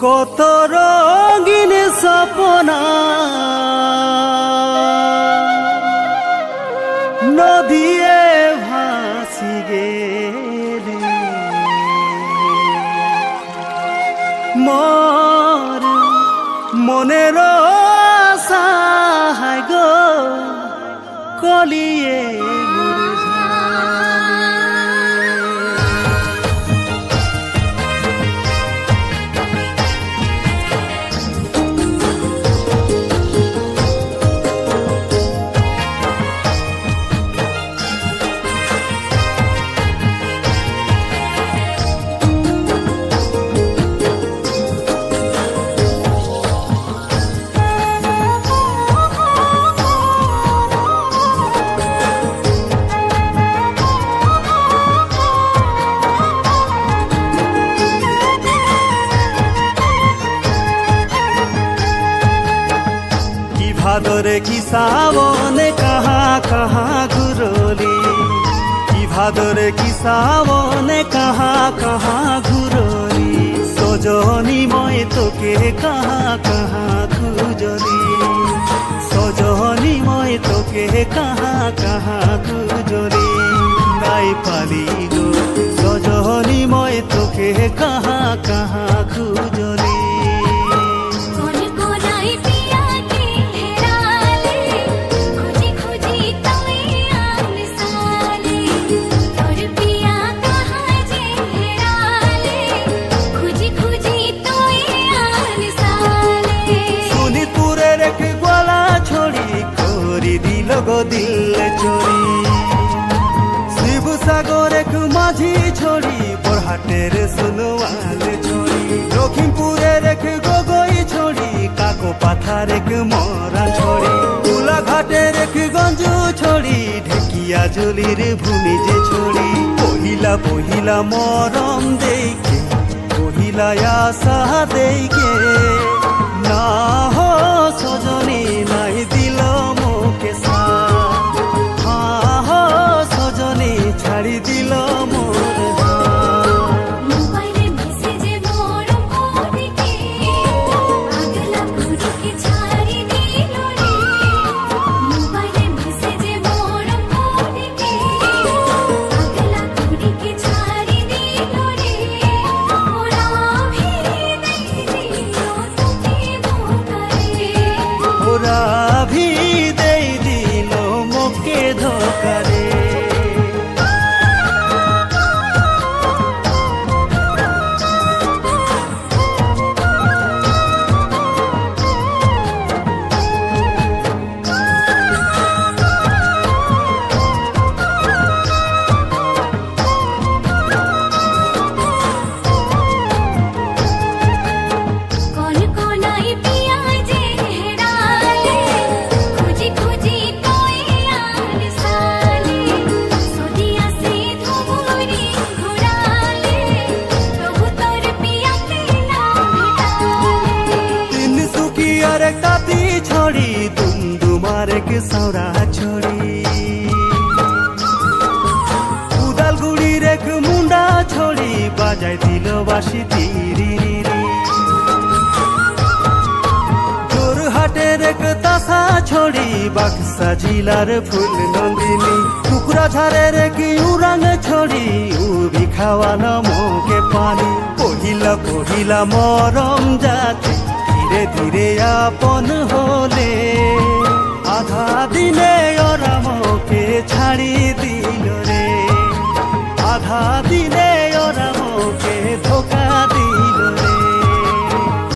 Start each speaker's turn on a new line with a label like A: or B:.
A: কত রঙিন সপনা নদীয়ে ভাসি গেলে মোর মনের আশা গো কলিয়ে भादरे की सावन कहाँ कहाँ घुरोली की भादरे की सावन कहाँ कहाँ घुरोली सजनी मैं तोके कहाँ कहाँ खुजली सजनी मैं तोके कहाँ कहाँ खुजली नाई पाली गो सजनी मैं तोके कहाँ कहाँ खुजली गो दिल चोरी शिव सागर एक माझी छोड़ी बरहाटेर सुनवाल छोड़ी लखीमपुरेर एक गोगई छोड़ी काको पाथार एक मरा छोड़ी गोलाघाटेर एक गंजू छोड़ी ढेकिया जुलिर भूमि जे छोड़ी पहिला पहिला मरम देके पहिला आशा देके ना हो सजनी नाई दिल मोके ছাড়ি দিল মোর
B: মোবাইলে মেসেজে মরম করিকে আগলা ঘুরিকে ছাড়ি দিল রে মোবাইলে মেসেজে মরম করিকে আগলা ঘুরিকে ছাড়ি দিল রে ওরা ভি দেই দিল তোকে ধোকা রে
A: ওরা ভি দেই দিল মোকে ধোকা রে छोड़ी तुम दुमारे के सौरा छोड़ी उदालगुड़ी रेख मुंडा छोड़ी बाजाय दिल बासी तीरी जोरहाटेर एक तासा छोड़ी बाक्सा जिलार फुल नंदिनी कुकुराझारेर एक उरांग छोड़ी उबी खावानो मोके पानी पहिला पहिला मरम जाते धीरे धीरे आपन होले आधा दिने ओरा मोके छाड़ी